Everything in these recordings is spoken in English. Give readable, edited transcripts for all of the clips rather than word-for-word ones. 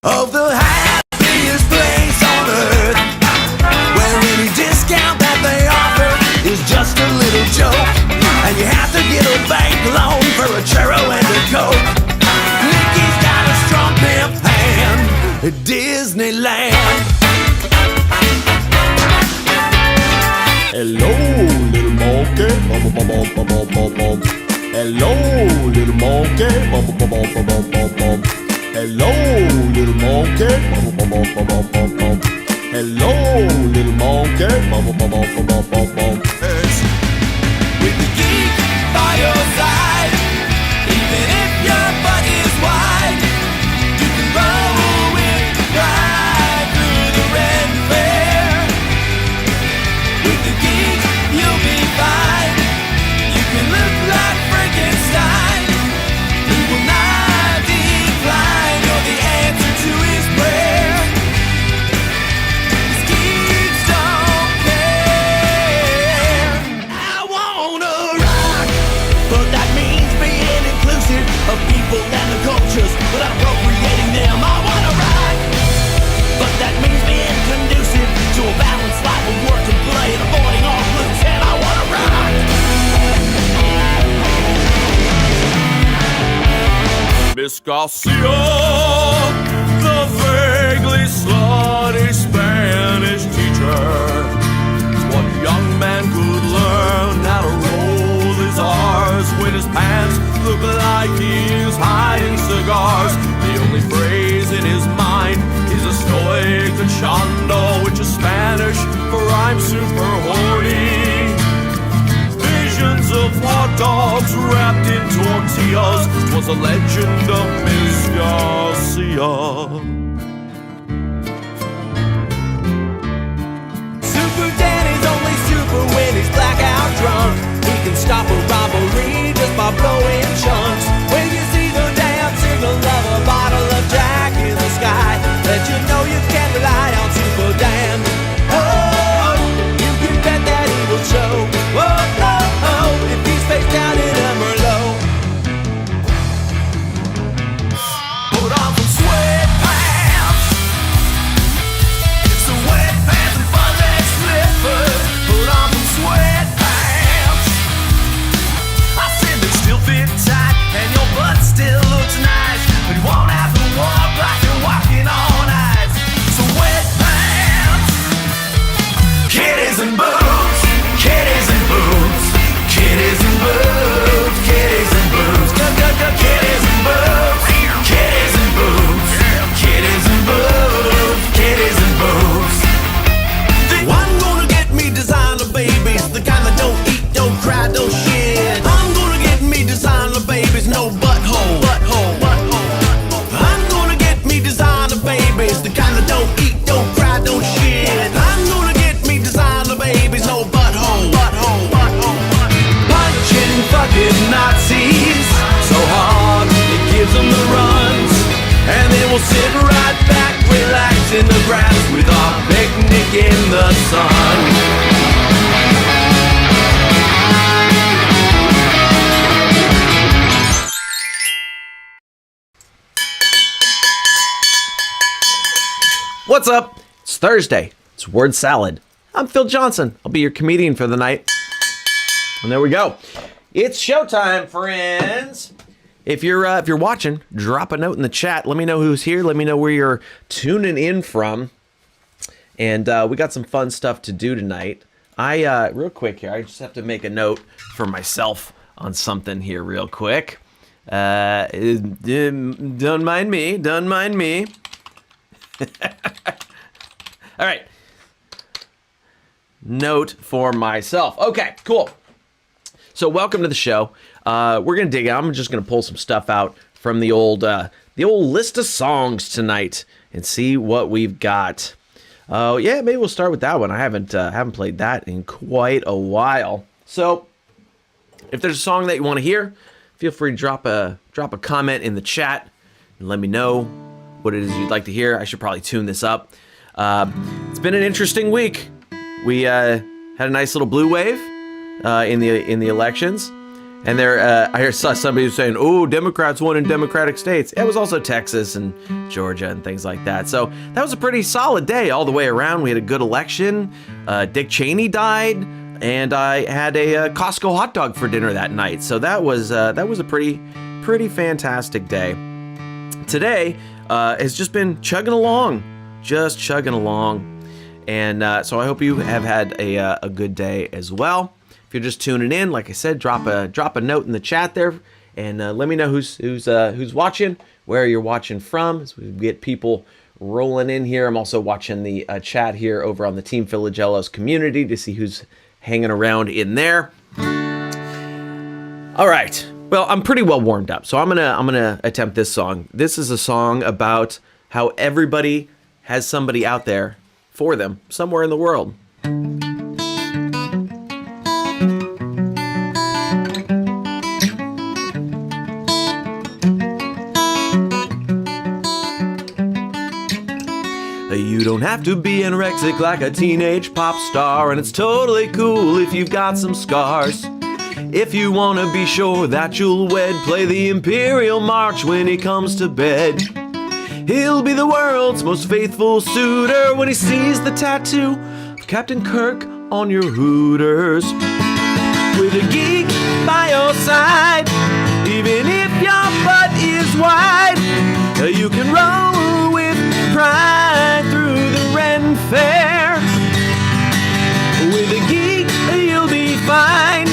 of the happiest place on earth, where any discount that they offer is just a little joke, and you have to get a bank loan for a churro and a coke. Mickey's got a strong pimp hand at Disneyland. Hello, little monkey. Hello, little monkey. Hello, little monkey. Hello, little monkey. With the geek by your side, even if your butt is wide, you can roll with the ride through the red fair. With the geek, you'll be fine. You can look like Frankenstein. He will not decline. You're the answer to his prayer. These geeks don't care. I wanna rock, but that means being inclusive of people and the cultures without appropriating them. I wanna rock, but that means being conducive to a balanced life of work and play and avoiding all blues. And I wanna rock. Miss Garcia, the vaguely slutty Spanish teacher. One young man could learn how to roll his R's when his pants look like he's hiding cigars. The only phrase in his mind is estoy cachando, which is Spanish for I'm super horny. Visions of hot dogs wrapped in tortillas was a legend of Miss Garcia. Super Danny's only super when he's blackout drunk. He can stop a robbery just by blowing chunks. When you see the damn signal of a bottle of Jack in the sky, let you know you can rely on Super Dan. Oh, you can bet that he will show. Oh, oh, oh, if he's face down in a Merlot. Put on some sweatpants, some sweatpants and fuzzy slippers. Put on some sweatpants. I said they still fit tight and your butt still looks nice, but you won't have to walk like you're walking on ice. Sweatpants, kitties and boots, kitties and boots, kitties and boots, kitties and boots, kitties and boots, kitties and boots, kitties and boots, kitties and boots. I'm gonna get me designer babies, the kind that don't eat, don't cry, don't shit. I'm gonna get me designer babies, no butthole, butthole, butthole. I'm gonna get me designer babies, the kind that don't eat, don't cry, don't shit. I'm gonna get me designer babies, no butthole, butthole, butthole. Punching fucking Nazis so hard it gives them the runs, and then we'll sit right back, relax in the grass with our picnic in the sun. What's up? It's Thursday. It's Word Salad. I'm Phil Johnson. I'll be your comedian for the night. And there we go. It's showtime, friends. If you're watching, drop a note in the chat. Let me know who's here. Let me know where you're tuning in from. And we got some fun stuff to do tonight. Real quick here, I just have to make a note for myself on something here real quick. Don't mind me. Don't mind me. All right. Note for myself. Okay, cool. So welcome to the show. We're gonna dig out. I'm just gonna pull some stuff out from the old list of songs tonight and see what we've got. Oh yeah, maybe we'll start with that one. I haven't played that in quite a while. So if there's a song that you want to hear, feel free to drop a comment in the chat and let me know what it is you'd like to hear. I should probably tune this up. It's been an interesting week. We had a nice little blue wave in the elections, And there, I saw somebody was saying, "Oh, Democrats won in Democratic states." It was also Texas and Georgia and things like that. So that was a pretty solid day all the way around. We had a good election. Dick Cheney died, and I had a Costco hot dog for dinner that night. So that was a pretty fantastic day. Today has just been chugging along, and so I hope you have had a good day as well. If you're just tuning in, like I said, drop a note in the chat there, and let me know who's watching, where you're watching from, as we get people rolling in here. I'm also watching the chat here over on the Team Philogelos community to see who's hanging around in there. All right. Well, I'm pretty well warmed up, so I'm gonna attempt this song. This is a song about how everybody has somebody out there for them somewhere in the world. You don't have to be anorexic like a teenage pop star, and it's totally cool if you've got some scars. If you want to be sure that you'll wed, play the Imperial March when he comes to bed. He'll be the world's most faithful suitor when he sees the tattoo of Captain Kirk on your hooters. With a geek by your side, even if your butt is wide, you can roll with pride through the Ren Fair. With a geek, you'll be fine.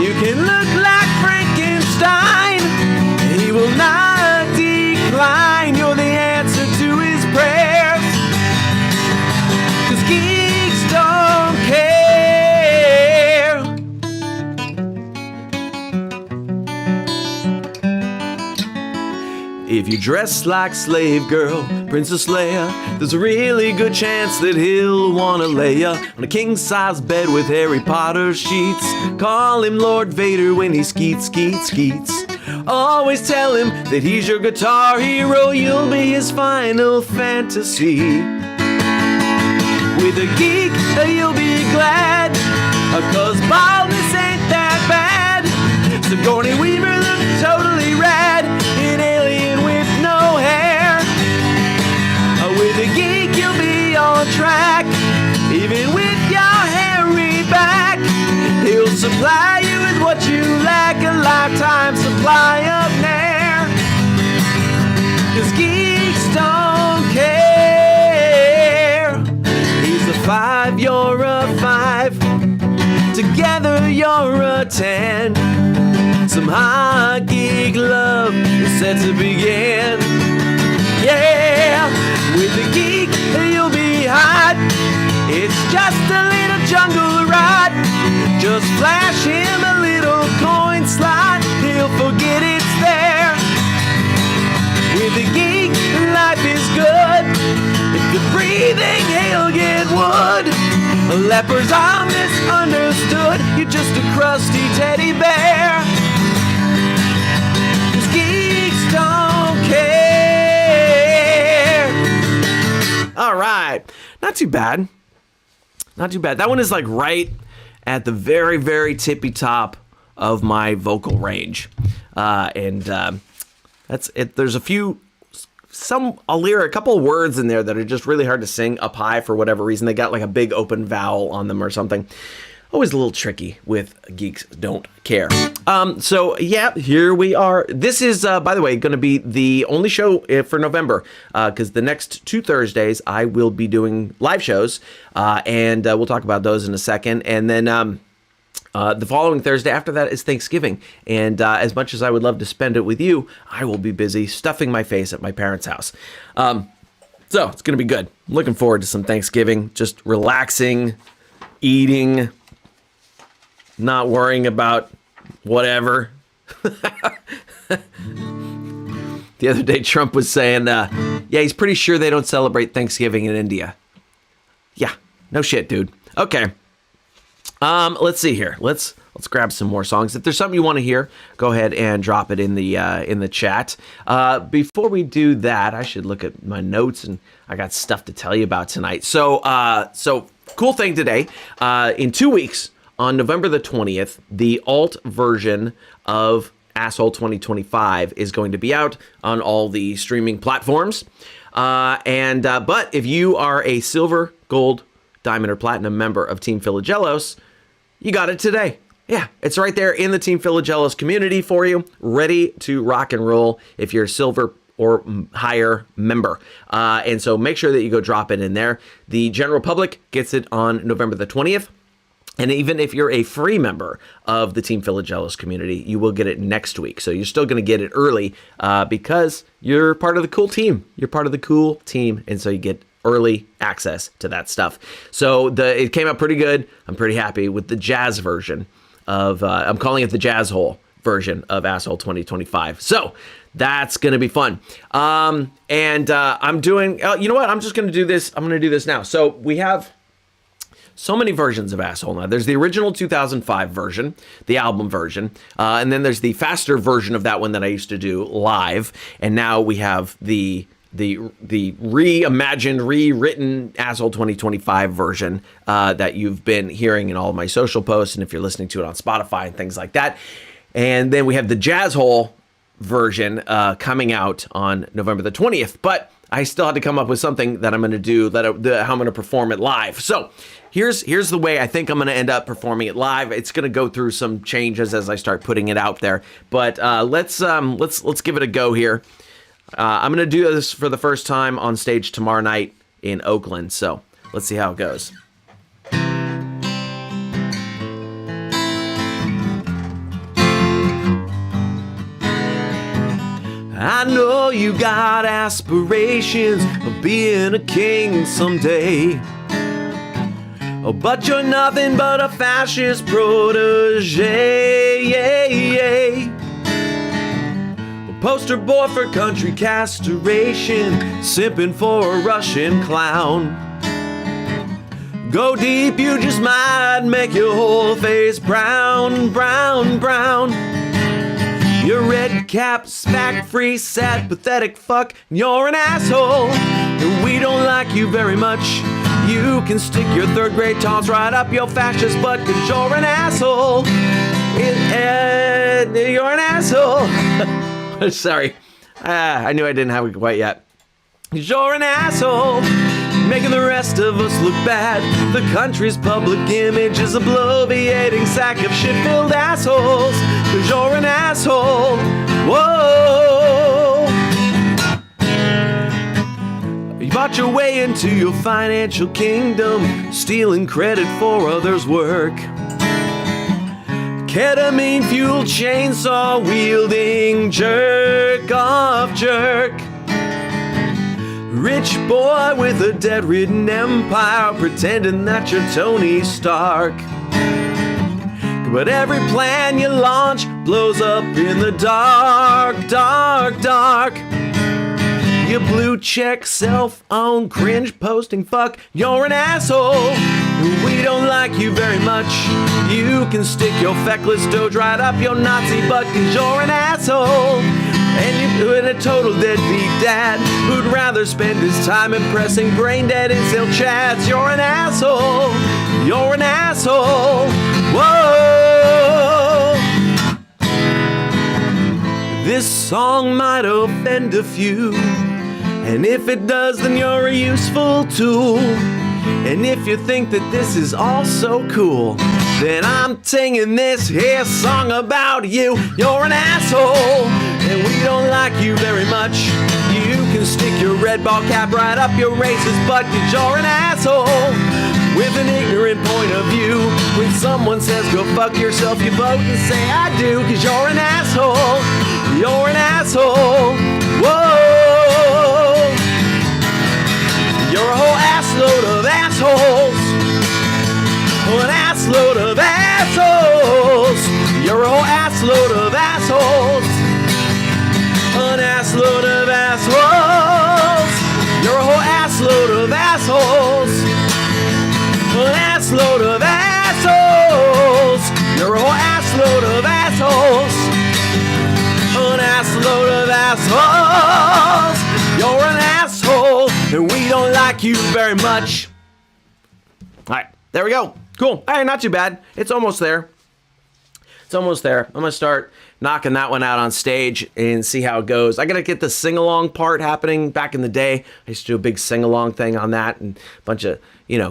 You can look like Frankenstein. He will not decline. You're the answer to his prayers. 'Cause geeks don't care. If you dress like slave girl, Princess Leia, there's a really good chance that he'll wanna lay ya on a king-size bed with Harry Potter sheets. Call him Lord Vader when he skeets. Always tell him that he's your guitar hero, you'll be his final fantasy. With a geek, you'll be glad, 'cause baldness ain't that bad. Sigourney Weaver looks totally rad in Alien with no hair. With a geek, you'll be on track, even with your hairy back. He'll supply you with what you lack, a lifetime supply of Nair. 'Cause geeks don't care. He's a 5, you're a 5. Together you're a 10. Some hot geek love is set to begin. Yeah, with a geek you'll be hot. It's just a little jungle rot. Just flash him a little coin slot, he'll forget it's there. With a geek, life is good. If you're breathing, he'll get wood. Lepers are misunderstood. You're just a crusty teddy bear. 'Cause geeks don't care. All right, not too bad. Not too bad. That one is like right at the very, very tippy top of my vocal range. That's it. There's a couple of words in there that are just really hard to sing up high for whatever reason. They got like a big open vowel on them or something. Always a little tricky with Geeks Don't Care. So yeah, here we are. This is, by the way, going to be the only show for November, because the next 2 Thursdays I will be doing live shows, and we'll talk about those in a second. And then the following Thursday after that is Thanksgiving. And as much as I would love to spend it with you, I will be busy stuffing my face at my parents' house. So it's going to be good. I'm looking forward to some Thanksgiving, just relaxing, eating, not worrying about whatever. The other day, Trump was saying, yeah, he's pretty sure they don't celebrate Thanksgiving in India. Yeah, no shit, dude. Okay. Let's see here. Let's grab some more songs. If there's something you want to hear, go ahead and drop it in the chat. Before we do that, I should look at my notes, and I got stuff to tell you about tonight. So cool thing today. In 2 weeks, on November the 20th, the alt version of Asshole 2025 is going to be out on all the streaming platforms. But if you are a silver, gold, diamond, or platinum member of Team Philogelos, you got it today. Yeah, it's right there in the Team Philogelos community for you, ready to rock and roll if you're a silver or higher member. And so make sure that you go drop it in there. The general public gets it on November the 20th. And even if you're a free member of the Team Philogelos community, you will get it next week. So you're still going to get it early because you're part of the cool team. You're part of the cool team. And so you get early access to that stuff. So it came out pretty good. I'm pretty happy with the jazz version of, I'm calling it the jazz hole version of Asshole 2025. So that's going to be fun. I'm doing, you know what? I'm just going to do this. I'm going to do this now. So we have so many versions of Asshole now. There's the original 2005 version, the album version, and then there's the faster version of that one that I used to do live, and now we have the reimagined, rewritten Asshole 2025 version that you've been hearing in all of my social posts, and if you're listening to it on Spotify and things like that. And then we have the Jazz Hole version coming out on November the 20th, but I still had to come up with something that I'm going to do, how I'm going to perform it live. So here's the way I think I'm going to end up performing it live. It's going to go through some changes as I start putting it out there, but let's give it a go here. I'm going to do this for the first time on stage tomorrow night in Oakland, so let's see how it goes. I know you got aspirations of being a king someday, but you're nothing but a fascist protege. A poster boy for country castration, simping for a Russian clown. Go deep, you just might make your whole face brown, brown, brown. You're red cap, fact-free, sad, pathetic fuck. You're an asshole, and we don't like you very much. You can stick your third grade taunts right up your fascist butt, 'cause you're an asshole. You're an asshole. Sorry, I knew I didn't have it quite yet. 'Cause you're an asshole, making the rest of us look bad. The country's public image is a bloviating sack of shit-filled assholes. 'Cause you're an asshole. Whoa. You bought your way into your financial kingdom, stealing credit for others' work. Ketamine-fueled, chainsaw-wielding, jerk-off jerk. Rich boy with a debt-ridden empire, pretending that you're Tony Stark. But every plan you launch blows up in the dark, dark, dark. You blue check, self-owned, cringe posting fuck. You're an asshole. We don't like you very much. You can stick your feckless doge right up your Nazi butt, 'cause you're an asshole. And you're a total deadbeat dad who'd rather spend his time impressing brain-dead incel chads. You're an asshole. You're an asshole. Whoa. This song might offend a few, and if it does, then you're a useful tool. And if you think that this is all so cool, then I'm singing this here song about you. You're an asshole, and we don't like you very much. You can stick your red ball cap right up your racist butt, 'cause you're an asshole with an ignorant point of view. When someone says go fuck yourself, you vote and say I do, 'cause you're an asshole. You're an asshole. Whoa. You're a whole assload of assholes. An assload of assholes. You're a whole assload of assholes. An assload of assholes. You're a whole assload of assholes. An assload of assholes. You're a whole assload of assholes. An assload of assholes. You're an asshole, and we don't like you very much. All right, there we go. Cool. Hey, not too bad. It's almost there. It's almost there. I'm going to start knocking that one out on stage and see how it goes. I got to get the sing-along part happening. Back in the day, I used to do a big sing-along thing on that and a bunch of,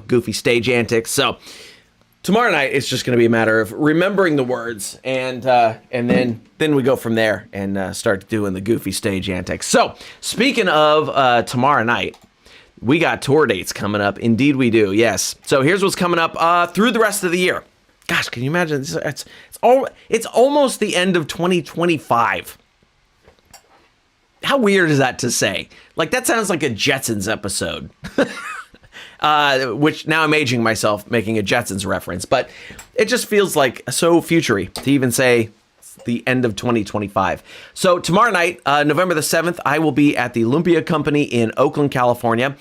goofy stage antics. So tomorrow night, it's just going to be a matter of remembering the words and then we go from there and start doing the goofy stage antics. So speaking of tomorrow night, we got tour dates coming up. Indeed we do, yes. So here's what's coming up through the rest of the year. Gosh, can you imagine? It's almost the end of 2025. How weird is that to say? Like, that sounds like a Jetsons episode. Which now I'm aging myself making a Jetsons reference, but it just feels like so futury to even say the end of 2025. So tomorrow night, November the 7th, I will be at the Lumpia Company in Oakland, California.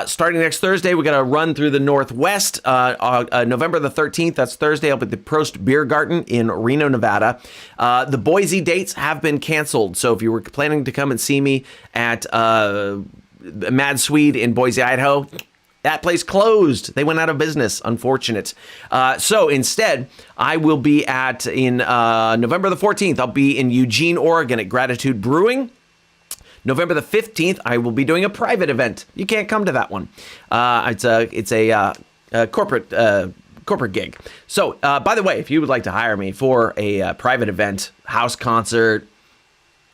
Starting next Thursday, we got to run through the Northwest. November the 13th, that's Thursday, I'll be at the Prost Beer Garden in Reno, Nevada. The Boise dates have been canceled. So if you were planning to come and see me at Mad Swede in Boise, Idaho, that place closed. They went out of business. Unfortunate. So instead, I will be in November the 14th. I'll be in Eugene, Oregon at Gratitude Brewing. November the 15th, I will be doing a private event. You can't come to that one. It's a corporate gig. So, by the way, if you would like to hire me for a private event, house concert,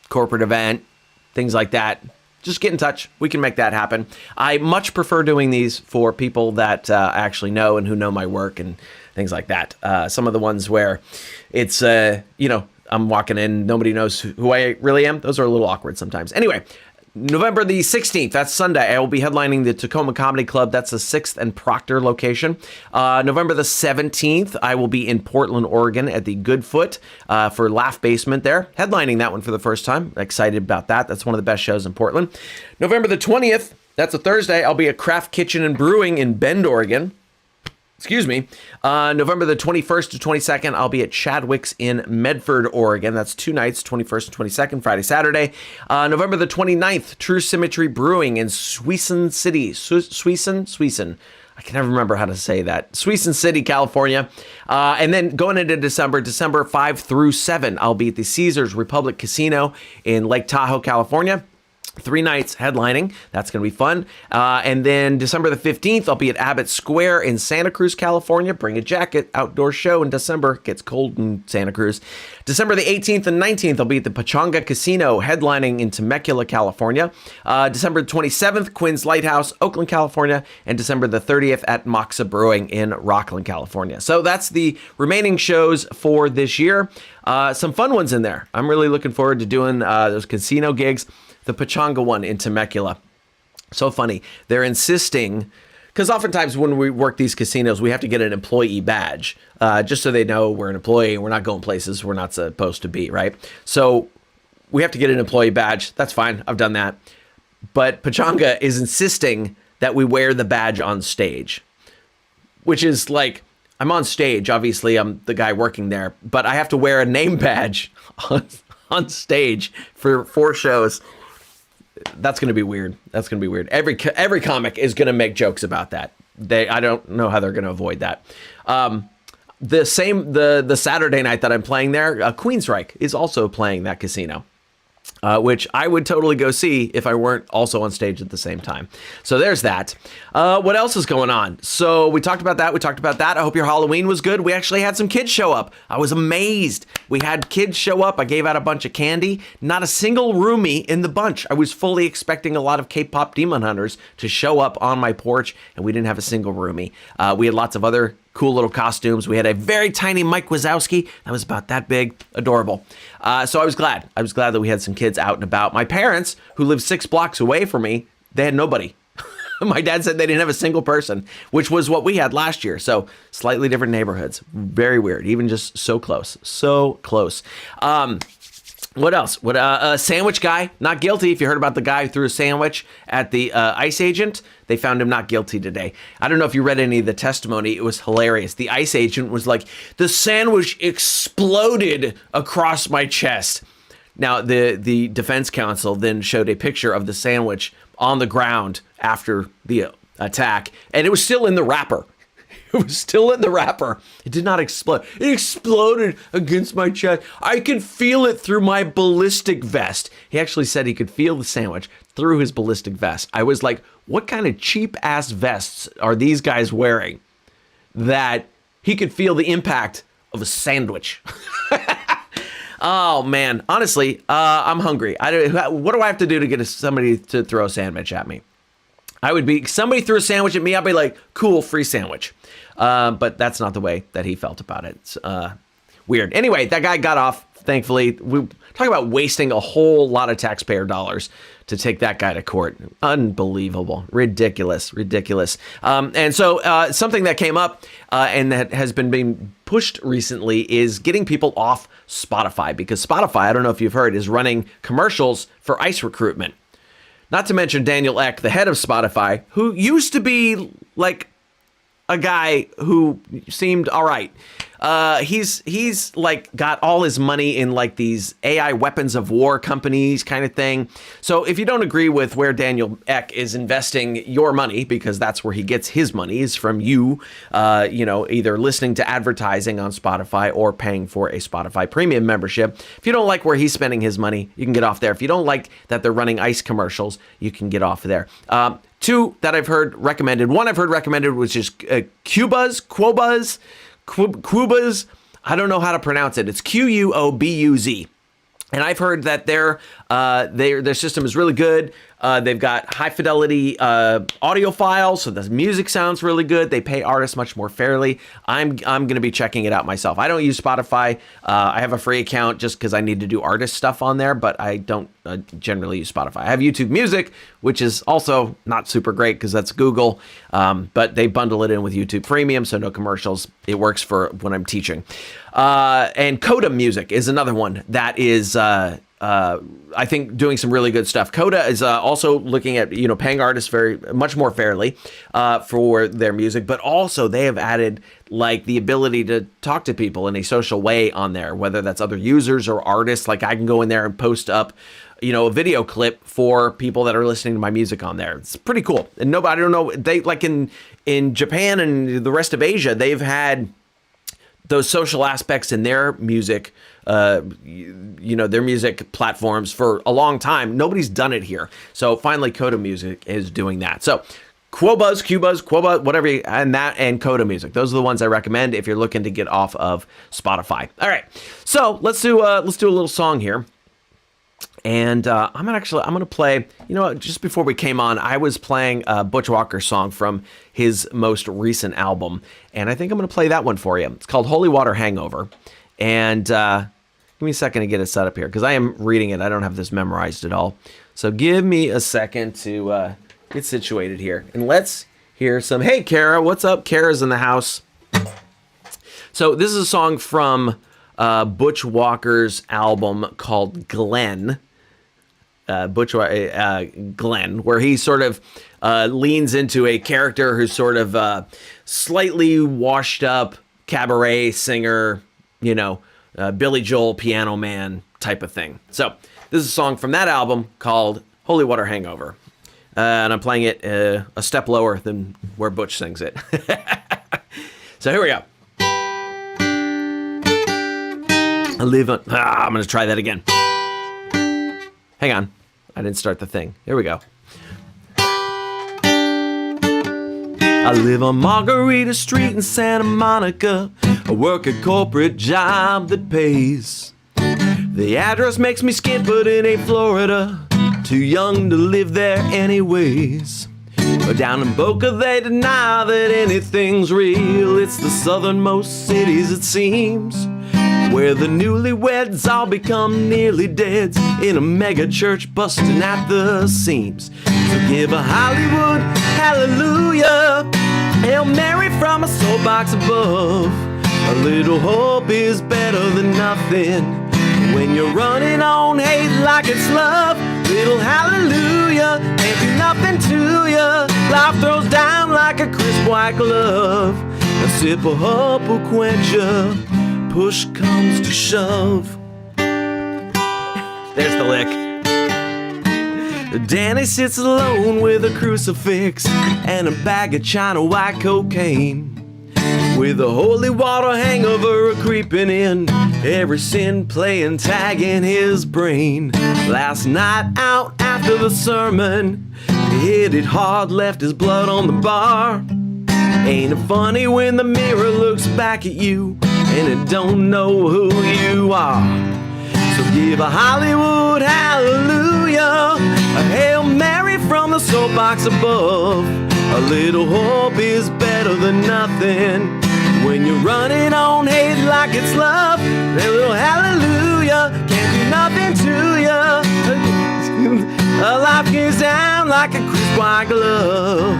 corporate event, things like that, just get in touch. We can make that happen. I much prefer doing these for people that actually know and who know my work and things like that. Some of the ones where it's, I'm walking in, nobody knows who I really am. Those are a little awkward sometimes. Anyway, November the 16th, that's Sunday, I will be headlining the Tacoma Comedy Club. That's the 6th and Proctor location. November the 17th, I will be in Portland, Oregon at the Goodfoot for Laugh Basement there. Headlining that one for the first time. Excited about that. That's one of the best shows in Portland. November the 20th, that's a Thursday, I'll be at Craft Kitchen and Brewing in Bend, Oregon. Excuse me. November the 21st to 22nd, I'll be at Chadwick's in Medford, Oregon. That's 2 nights, 21st and 22nd, Friday, Saturday. November the 29th, True Symmetry Brewing in Suisun City. Suisun. I can never remember how to say that. Suisun City, California. And then going into December 5 through 7, I'll be at the Caesars Republic Casino in Lake Tahoe, California. 3 nights headlining. That's going to be fun. And then December the 15th, I'll be at Abbott Square in Santa Cruz, California. Bring a jacket. Outdoor show in December. It gets cold in Santa Cruz. December the 18th and 19th, I'll be at the Pachanga Casino headlining in Temecula, California. December 27th, Quinn's Lighthouse, Oakland, California. And December the 30th at Moxa Brewing in Rockland, California. So that's the remaining shows for this year. Some fun ones in there. I'm really looking forward to doing those casino gigs. The Pachanga one in Temecula. So funny. They're insisting, because oftentimes when we work these casinos, we have to get an employee badge, just so they know we're an employee and we're not going places we're not supposed to be, right? So we have to get an employee badge. That's fine. I've done that. But Pachanga is insisting that we wear the badge on stage, which is like, I'm on stage. Obviously, I'm the guy working there, but I have to wear a name badge on stage for 4 shows. That's going to be weird. That's going to be weird. Every comic is going to make jokes about that. I don't know how they're going to avoid that. The Saturday night that I'm playing there, Queensryche is also playing that casino, which I would totally go see if I weren't also on stage at the same time. So there's that. What else is going on? So we talked about that. I hope your Halloween was good. We actually had some kids show up. I was amazed. We had kids show up. I gave out a bunch of candy. Not a single roomie in the bunch. I was fully expecting a lot of K-pop demon hunters to show up on my porch, and we didn't have a single roomie. We had lots of other cool little costumes. We had a very tiny Mike Wazowski that was about that big, adorable. So I was glad. I was glad that we had some kids out and about. My parents, who live 6 blocks away from me, they had nobody. My dad said they didn't have a single person, which was what we had last year. So slightly different neighborhoods. Very weird. Even just so close. So close. What else? Sandwich guy, not guilty. If you heard about the guy who threw a sandwich at the ICE agent, they found him not guilty today. I don't know if you read any of the testimony. It was hilarious. The ICE agent was like, the sandwich exploded across my chest. Now, the defense counsel then showed a picture of the sandwich on the ground after the attack, and it was still in the wrapper. It was still in the wrapper. It did not explode. It exploded against my chest. I could feel it through my ballistic vest. He actually said he could feel the sandwich through his ballistic vest. I was like, what kind of cheap ass vests are these guys wearing that he could feel the impact of a sandwich? Oh man, honestly, I'm hungry. What do I have to do to get somebody to throw a sandwich at me? Somebody threw a sandwich at me, I'd be like, cool, free sandwich. But that's not the way that he felt about it. It's weird. Anyway, that guy got off, thankfully. We talk about wasting a whole lot of taxpayer dollars to take that guy to court. Unbelievable. Ridiculous. And so something that came up and that has been being pushed recently is getting people off Spotify, because Spotify, I don't know if you've heard, is running commercials for ICE recruitment. Not to mention Daniel Ek, the head of Spotify, who used to be like a guy who seemed all right. He's like got all his money in like these AI weapons of war companies kind of thing. So if you don't agree with where Daniel Ek is investing your money, because that's where he gets his money, is from you, either listening to advertising on Spotify or paying for a Spotify premium membership. If you don't like where he's spending his money, you can get off there. If you don't like that they're running ICE commercials, you can get off there. Two that I've heard recommended. One I've heard recommended was just Quobuz. I don't know how to pronounce it. It's Quobuz. And I've heard that their system is really good. They've got high fidelity audio files, so the music sounds really good. They pay artists much more fairly. I'm going to be checking it out myself. I don't use Spotify. I have a free account just because I need to do artist stuff on there, but I don't generally use Spotify. I have YouTube Music, which is also not super great because that's Google, but they bundle it in with YouTube Premium, so no commercials. It works for when I'm teaching. And Coda Music is another one that is, I think, doing some really good stuff. Coda is also looking at, paying artists very much more fairly for their music, but also they have added like the ability to talk to people in a social way on there, whether that's other users or artists. Like I can go in there and post up, a video clip for people that are listening to my music on there. It's pretty cool. And I don't know, they like in Japan and the rest of Asia, they've had those social aspects in their music, their music platforms for a long time. Nobody's done it here. So finally, Coda Music is doing that. So Quobuz, whatever, and Coda Music. Those are the ones I recommend if you're looking to get off of Spotify. All right, so let's do a little song here. And I'm going to play, just before we came on, I was playing a Butch Walker song from his most recent album. And I think I'm going to play that one for you. It's called Holy Water Hangover. And give me a second to get it set up here, because I am reading it. I don't have this memorized at all. So give me a second to get situated here. And let's hear some, hey, Kara, what's up? Kara's in the house. So this is a song from Butch Walker's album called Glenn. Glenn, where he sort of leans into a character who's sort of slightly washed up cabaret singer, Billy Joel piano man type of thing. So this is a song from that album called Holy Water Hangover. And I'm playing it a step lower than where Butch sings it. So here we go. I'm going to try that again. Hang on. I didn't start the thing. Here we go. I live on Margarita Street in Santa Monica. I work a corporate job that pays. The address makes me skip, but it ain't Florida. Too young to live there anyways. But down in Boca they deny that anything's real. It's the southernmost cities, it seems, where the newlyweds all become nearly deads in a mega church busting at the seams. So give a Hollywood hallelujah, Hail Mary from a soapbox above. A little hope is better than nothing when you're running on hate like it's love. Little hallelujah ain't do nothing to ya. Life throws down like a crisp white glove. A sip of hope will quench ya. Push comes to shove. There's the lick. Danny sits alone with a crucifix and a bag of China white cocaine. with the holy water hangover creeping in. Every sin playing tag in his brain. Last night out after the sermon, he hit it hard, left his blood on the bar. Ain't it funny when the mirror looks back at you and it don't know who you are? So give a Hollywood hallelujah, a Hail Mary from the soapbox above. A little hope is better than nothing when you're running on hate like it's love. A little hallelujah can't do nothing to you. A life gets down like a crisp white glove.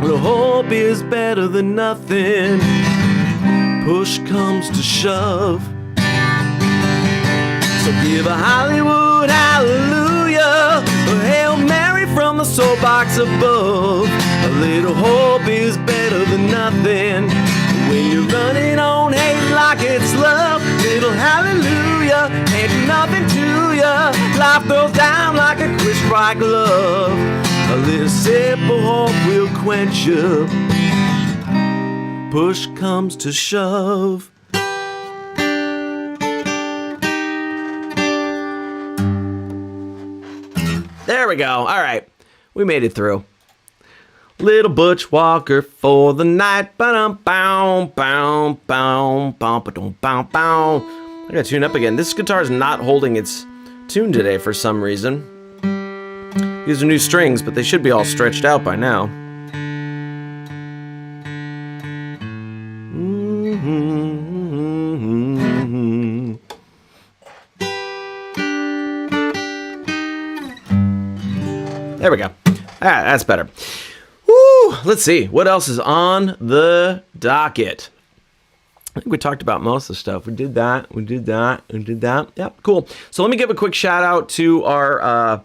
A little hope is better than nothing. Push comes to shove. So give a Hollywood hallelujah, a Hail Mary from the soapbox above. A little hope is better than nothing when you're running on hate like it's love. Little hallelujah ain't nothing to ya. Life throws down like a crisp white glove. A little sip of hope will quench you. Push comes to shove. There we go. All right. We made it through. Little Butch Walker for the night. Ba-dum-bow, bow, bow, bow, ba-dum, bow, bow. I gotta tune up again. This guitar is not holding its tune today for some reason. These are new strings, but they should be all stretched out by now. There we go. That's better. Woo! Let's see. What else is on the docket? I think we talked about most of the stuff. We did that. Yep, cool. So let me give a quick shout out to our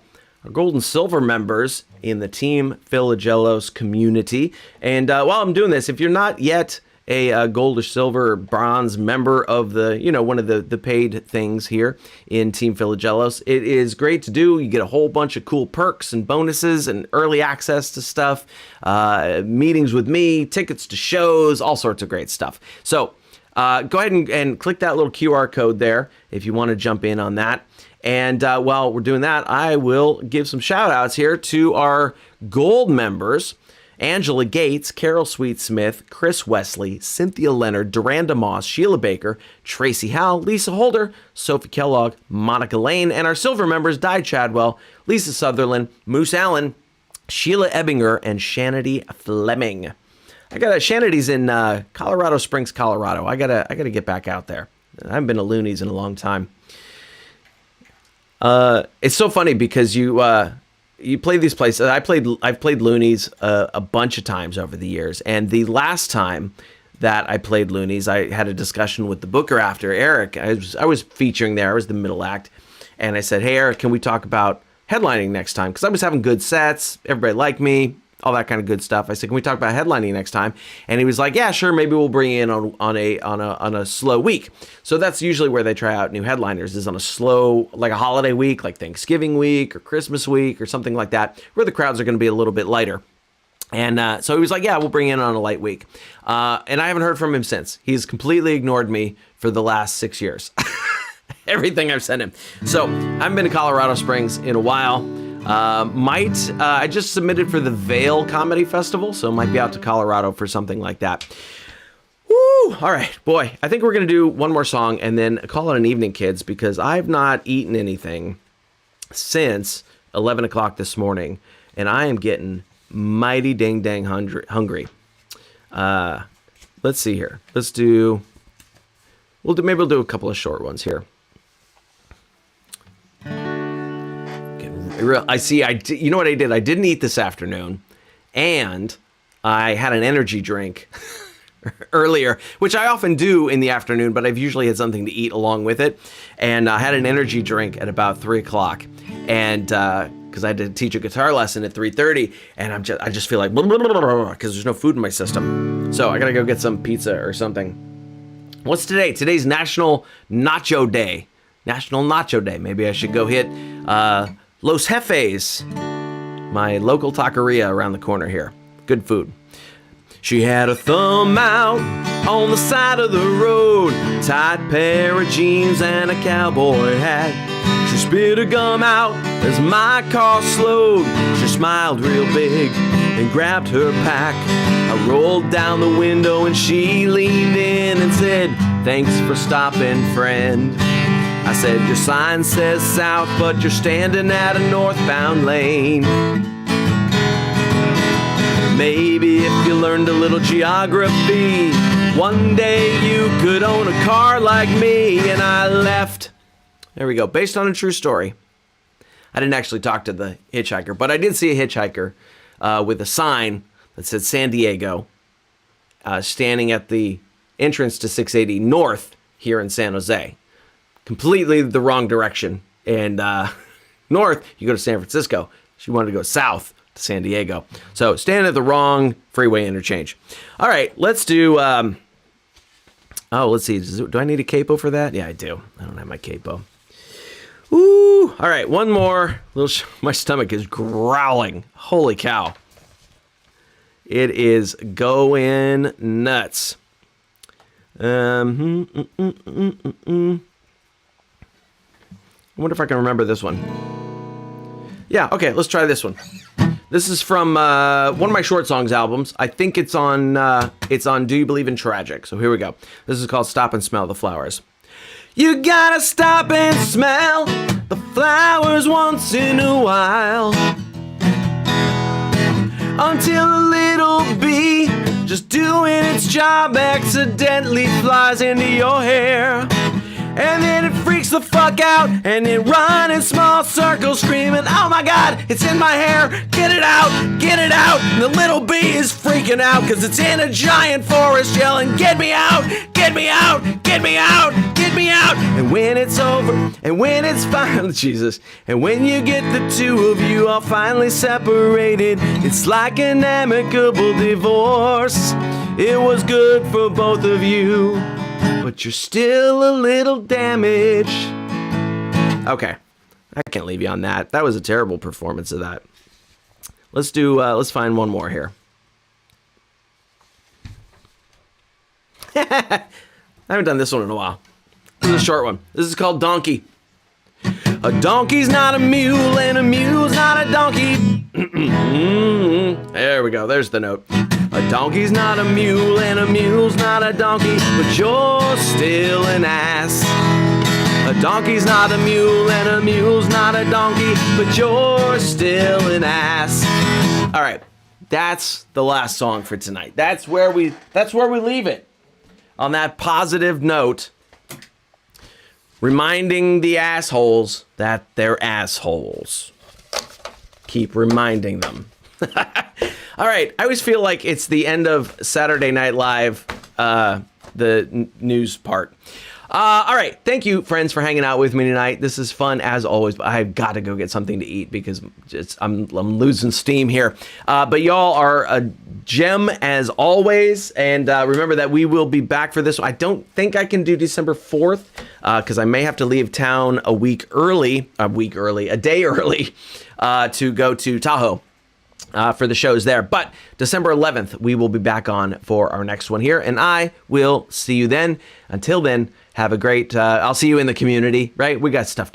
gold and silver members in the Team Philogelos community. And while I'm doing this, if you're not yet a gold or silver or bronze member of the, one of the paid things here in Team Philogelos, it is great to do. You get a whole bunch of cool perks and bonuses and early access to stuff, meetings with me, tickets to shows, all sorts of great stuff. So go ahead and click that little QR code there if you want to jump in on that. And while we're doing that, I will give some shout outs here to our gold members: Angela Gates, Carol Sweet Smith, Chris Wesley, Cynthia Leonard, Duranda Moss, Sheila Baker, Tracy Howell, Lisa Holder, Sophie Kellogg, Monica Lane, and our silver members: Di Chadwell, Lisa Sutherland, Moose Allen, Sheila Ebbinger, and Shanity Fleming. Shanity's in Colorado Springs, Colorado. I gotta get back out there. I haven't been to Looney's in a long time. It's so funny because you play these places. I've played Looney's a bunch of times over the years, and the last time that I played Looney's, I had a discussion with the booker after, Eric. I was featuring there. I was the middle act, and I said, "Hey, Eric, can we talk about headlining next time?" Because I was having good sets, everybody liked me, all that kind of good stuff. I said, "Can we talk about headlining next time?" And he was like, "Yeah, sure. Maybe we'll bring you in on a slow week." So that's usually where they try out new headliners, is on a slow, like a holiday week, like Thanksgiving week or Christmas week or something like that, where the crowds are going to be a little bit lighter. And so he was like, "Yeah, we'll bring you in on a light week." And I haven't heard from him since. He's completely ignored me for the last 6 years. Everything I've sent him. So I haven't been to Colorado Springs in a while. I just submitted for the Vail Comedy Festival, so might be out to Colorado for something like that. Woo! All right, boy, I think we're going to do one more song and then call it an evening, kids, because I've not eaten anything since 11 o'clock this morning, and I am getting mighty dang hungry. Let's see here. Maybe we'll do a couple of short ones here. You know what I did? I didn't eat this afternoon, and I had an energy drink earlier, which I often do in the afternoon, but I've usually had something to eat along with it. And I had an energy drink at about 3 o'clock, and because I had to teach a guitar lesson at 3:30, and I just feel like because there's no food in my system. So I gotta go get some pizza or something. What's today? Today's National Nacho Day. National Nacho Day. Maybe I should go hit Los Jefes, my local taqueria around the corner here. Good food. She had a thumb out on the side of the road, tight pair of jeans and a cowboy hat. She spit her gum out as my car slowed. She smiled real big and grabbed her pack. I rolled down the window and she leaned in and said, "Thanks for stopping, friend." I said, "Your sign says south, but you're standing at a northbound lane. Maybe if you learned a little geography, one day you could own a car like me." And I left. There we go. Based on a true story. I didn't actually talk to the hitchhiker, but I did see a hitchhiker with a sign that said San Diego, standing at the entrance to 680 North here in San Jose. Completely the wrong direction. And north, you go to San Francisco. She wanted to go south to San Diego. So standing at the wrong freeway interchange. All right, let's do... let's see. Do I need a capo for that? Yeah, I do. I don't have my capo. Ooh. All right, one more. My stomach is growling. Holy cow. It is going nuts. I wonder if I can remember this one. Yeah, okay, let's try this one. This is from one of my short songs albums. I think it's on Do You Believe in Tragic? So here we go. This is called Stop and Smell the Flowers. You gotta stop and smell the flowers once in a while, until a little bee just doing its job accidentally flies into your hair. And then it freaks the fuck out, and it runs in small circles screaming, "Oh my God, it's in my hair, get it out, get it out." And the little bee is freaking out because it's in a giant forest yelling, "Get me out, get me out, get me out, get me out." And when it's over, and when it's finally, Jesus, and when you get the two of you all finally separated, it's like an amicable divorce. It was good for both of you, but you're still a little damaged. Okay, I can't leave you on that. That was a terrible performance of that. Let's find one more here. I haven't done this one in a while. This is a short one. This is called Donkey. A donkey's not a mule, and a mule's not a donkey. There we go. There's the note. A donkey's not a mule, and a mule's not a donkey, but you're still an ass. A donkey's not a mule, and a mule's not a donkey, but you're still an ass. All right, that's the last song for tonight. That's where we leave it. On that positive note, reminding the assholes that they're assholes. Keep reminding them. All right, I always feel like it's the end of Saturday Night Live, the news part. All right, thank you, friends, for hanging out with me tonight. This is fun, as always, but I've got to go get something to eat because I'm losing steam here. But y'all are a gem, as always, and remember that we will be back for this one. I don't think I can do December 4th because I may have to leave town a day early, to go to Tahoe. For the shows there. But December 11th, we will be back on for our next one here, and I will see you then. Until then, have a great, I'll see you in the community, right? We got stuff to do.